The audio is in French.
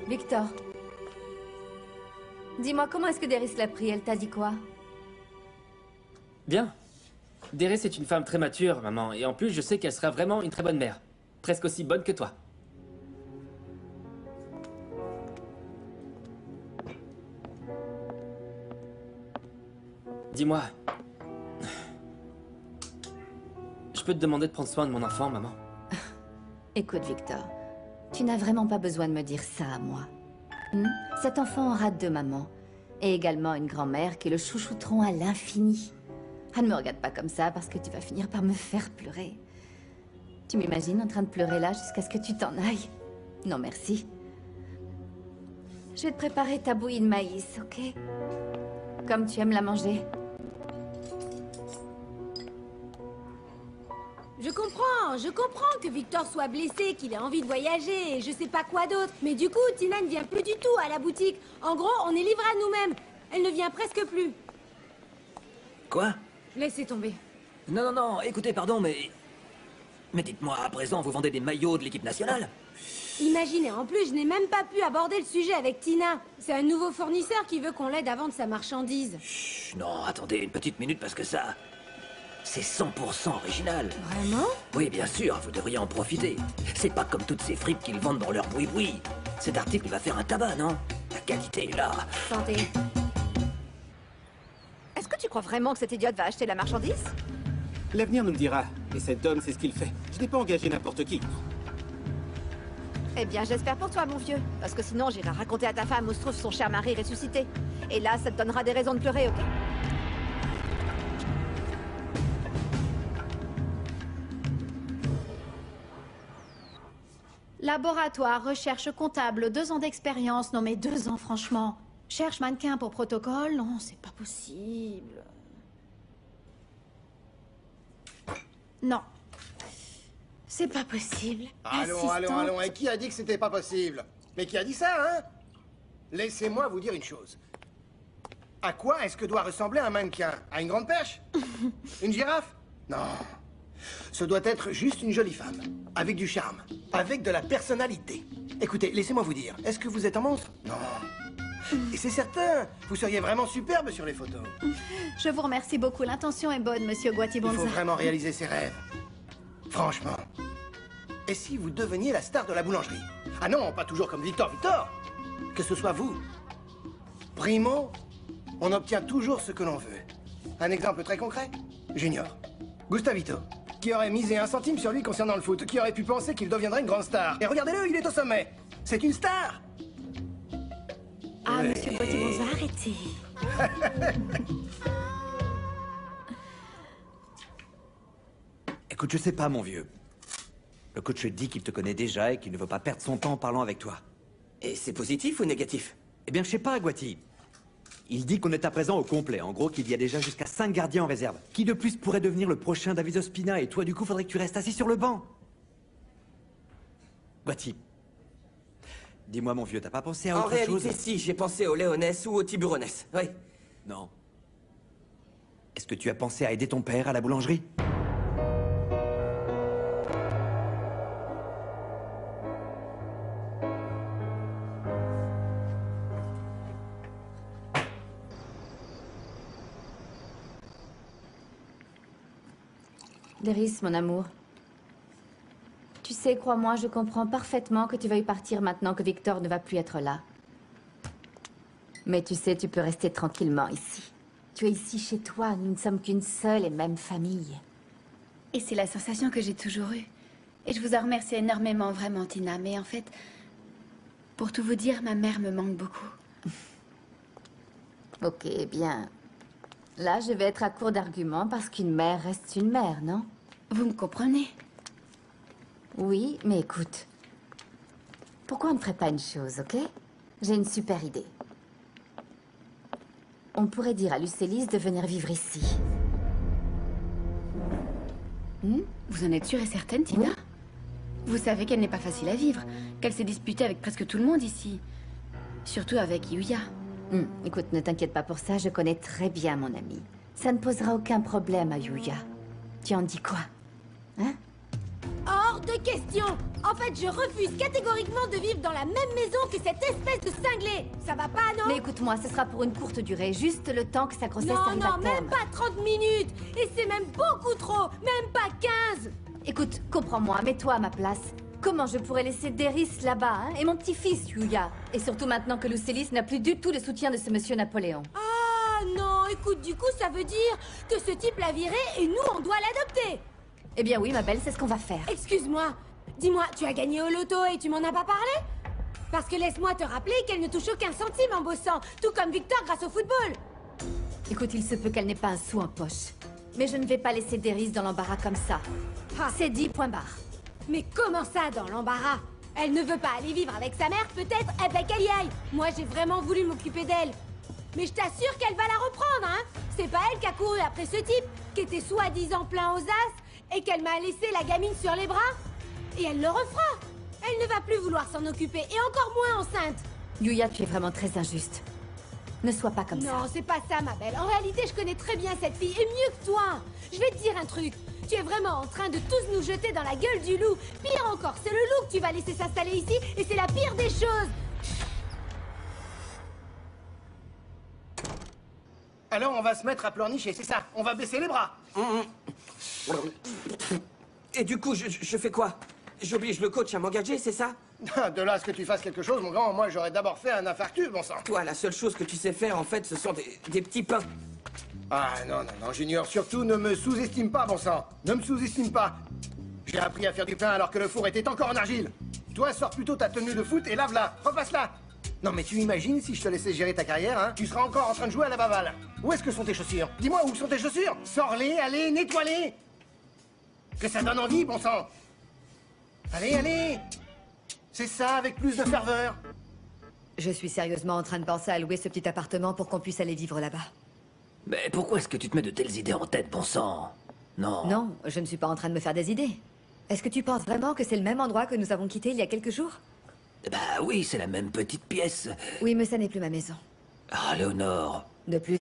Victor. Dis-moi, comment est-ce que Déris l'a pris? Elle t'a dit quoi? Bien. Déris est une femme très mature, maman, et en plus, je sais qu'elle sera vraiment une très bonne mère. Presque aussi bonne que toi. Dis-moi... Je peux te demander de prendre soin de mon enfant, maman? Écoute, Victor, tu n'as vraiment pas besoin de me dire ça à moi. Cet enfant aura deux mamans, et également une grand-mère qui le chouchouteront à l'infini. Ah, ne me regarde pas comme ça, parce que tu vas finir par me faire pleurer. Tu m'imagines en train de pleurer là jusqu'à ce que tu t'en ailles? Non, merci. Je vais te préparer ta bouillie de maïs, ok? Comme tu aimes la manger. Je comprends que Victor soit blessé, qu'il ait envie de voyager et je sais pas quoi d'autre. Mais du coup, Tina ne vient plus du tout à la boutique. En gros, on est livrés à nous-mêmes. Elle ne vient presque plus. Quoi? Laissez tomber. Non, écoutez, pardon, mais... Mais dites-moi, à présent, vous vendez des maillots de l'équipe nationale? Imaginez, en plus, je n'ai même pas pu aborder le sujet avec Tina. C'est un nouveau fournisseur qui veut qu'on l'aide à vendre sa marchandise. Chut, non, attendez une petite minute parce que ça... C'est 100% original. Vraiment? Oui, bien sûr, vous devriez en profiter. C'est pas comme toutes ces fripes qu'ils vendent dans leur boui-boui. Cet article va faire un tabac, non? La qualité est là. Santé. Est-ce que tu crois vraiment que cette idiote va acheter la marchandise? L'avenir nous le dira. Et cet homme, c'est ce qu'il fait. Je n'ai pas engagé n'importe qui. Eh bien, j'espère pour toi, mon vieux. Parce que sinon, j'irai raconter à ta femme où se trouve son cher mari ressuscité. Et là, ça te donnera des raisons de pleurer, ok? Laboratoire, recherche comptable, 2 ans d'expérience. Non mais 2 ans, franchement. Cherche mannequin pour protocole. Non, c'est pas possible. Non. C'est pas possible. Allons. Et qui a dit que c'était pas possible? Mais qui a dit ça, hein? Laissez-moi vous dire une chose. À quoi est-ce que doit ressembler un mannequin? À une grande perche? Une girafe? Non. Ce doit être juste une jolie femme, avec du charme, avec de la personnalité. Écoutez, laissez-moi vous dire, est-ce que vous êtes un monstre? Non. Et c'est certain, vous seriez vraiment superbe sur les photos. Je vous remercie beaucoup. L'intention est bonne, monsieur Guatibonza. Il faut vraiment réaliser ses rêves. Franchement. Et si vous deveniez la star de la boulangerie? Ah non, pas toujours comme Victor. Que ce soit vous. Primo, on obtient toujours ce que l'on veut. Un exemple très concret? Junior. Gustavito. Qui aurait misé 1 centime sur lui concernant le foot? Qui aurait pu penser qu'il deviendrait une grande star? Et regardez-le, il est au sommet. C'est une star. Ah, monsieur Guatibonza, arrêtez. Écoute, je sais pas, mon vieux. Le coach dit qu'il te connaît déjà et qu'il ne veut pas perdre son temps en parlant avec toi. Et c'est positif ou négatif? Eh bien, je sais pas, Guati. Il dit qu'on est à présent au complet. En gros, qu'il y a déjà jusqu'à 5 gardiens en réserve. Qui de plus pourrait devenir le prochain David Ospina? Et toi, du coup, faudrait que tu restes assis sur le banc. Guati. Dis-moi, mon vieux, t'as pas pensé à autre chose? En réalité, si, j'ai pensé au Léonès ou au Tiburones. Oui. Non. Est-ce que tu as pensé à aider ton père à la boulangerie? Déris, mon amour. Tu sais, crois-moi, je comprends parfaitement que tu veuilles partir maintenant que Victor ne va plus être là. Mais tu sais, tu peux rester tranquillement ici. Tu es ici chez toi, nous ne sommes qu'une seule et même famille. Et c'est la sensation que j'ai toujours eue. Et je vous en remercie énormément, vraiment, Tina. Mais en fait, pour tout vous dire, ma mère me manque beaucoup. Ok, bien. Là, je vais être à court d'arguments parce qu'une mère reste une mère, non? Vous me comprenez? Oui, mais écoute. Pourquoi on ne ferait pas une chose, ok? J'ai une super idée. On pourrait dire à Lucélis de venir vivre ici. Vous en êtes sûre et certaine, Tina? Oui. Vous savez qu'elle n'est pas facile à vivre, qu'elle s'est disputée avec presque tout le monde ici. Surtout avec Yuya. Écoute, ne t'inquiète pas pour ça, je connais très bien mon ami. Ça ne posera aucun problème à Yuya. Tu en dis quoi? Hein? Hors de question. En fait, je refuse catégoriquement de vivre dans la même maison que cette espèce de cinglé. Ça va pas, non? Mais écoute-moi, ce sera pour une courte durée, juste le temps que sa grossesse Non, arrive à non, terme. même pas 30 minutes. Et c'est même beaucoup trop. Même pas 15. Écoute, comprends-moi, mets-toi à ma place. Comment je pourrais laisser Deris là-bas, hein? Et mon petit-fils, Yuya? Et surtout maintenant que Lucelis n'a plus du tout le soutien de ce monsieur Napoléon. Ah non, écoute, du coup, ça veut dire que ce type l'a viré et nous, on doit l'adopter. Eh bien oui, ma belle, c'est ce qu'on va faire. Excuse-moi. Dis-moi, tu as gagné au loto et tu m'en as pas parlé? Parce que laisse-moi te rappeler qu'elle ne touche aucun centime en bossant, tout comme Victor grâce au football. Écoute, il se peut qu'elle n'ait pas un sou en poche. Mais je ne vais pas laisser Deris dans l'embarras comme ça. Ah. C'est dit, point barre. Mais comment ça, dans l'embarras? Elle ne veut pas aller vivre avec sa mère, peut-être? Eh ben qu'elle y aille. Moi, j'ai vraiment voulu m'occuper d'elle. Mais je t'assure qu'elle va la reprendre, hein. C'est pas elle qui a couru après ce type, qui était soi-disant plein aux as, et qu'elle m'a laissé la gamine sur les bras. Et elle le refera. Elle ne va plus vouloir s'en occuper, et encore moins enceinte. Yuya, tu es vraiment très injuste. Ne sois pas comme ça. Non, c'est pas ça, ma belle. En réalité, je connais très bien cette fille, et mieux que toi. Je vais te dire un truc. Tu es vraiment en train de tous nous jeter dans la gueule du loup. Pire encore, c'est le loup que tu vas laisser s'installer ici, et c'est la pire des choses. Alors on va se mettre à pleurnicher, c'est ça? On va baisser les bras. Et du coup, je fais quoi? J'oblige le coach à m'engager, c'est ça? De là à ce que tu fasses quelque chose, mon grand, moi j'aurais d'abord fait un infarctus, bon sang. Toi, la seule chose que tu sais faire, en fait, ce sont des petits pains. Ah non, non, non, Junior, surtout ne me sous-estime pas, bon sang. Ne me sous-estime pas. J'ai appris à faire du pain alors que le four était encore en argile. Toi, sors plutôt ta tenue de foot et lave-la. Repasse-la. Non, mais tu imagines si je te laissais gérer ta carrière, hein? Tu seras encore en train de jouer à la baballe. Où est-ce que sont tes chaussures? Dis-moi, où sont tes chaussures? Sors-les, allez, nettoie-les. Que ça donne envie, bon sang. Allez, allez. C'est ça, avec plus de ferveur. Je suis sérieusement en train de penser à louer ce petit appartement pour qu'on puisse aller vivre là-bas. Mais pourquoi est-ce que tu te mets de telles idées en tête, bon sang? Non. Non, je ne suis pas en train de me faire des idées. Est-ce que tu penses vraiment que c'est le même endroit que nous avons quitté il y a quelques jours? Bah oui, c'est la même petite pièce. Oui, mais ça n'est plus ma maison. Ah, Léonore. De plus,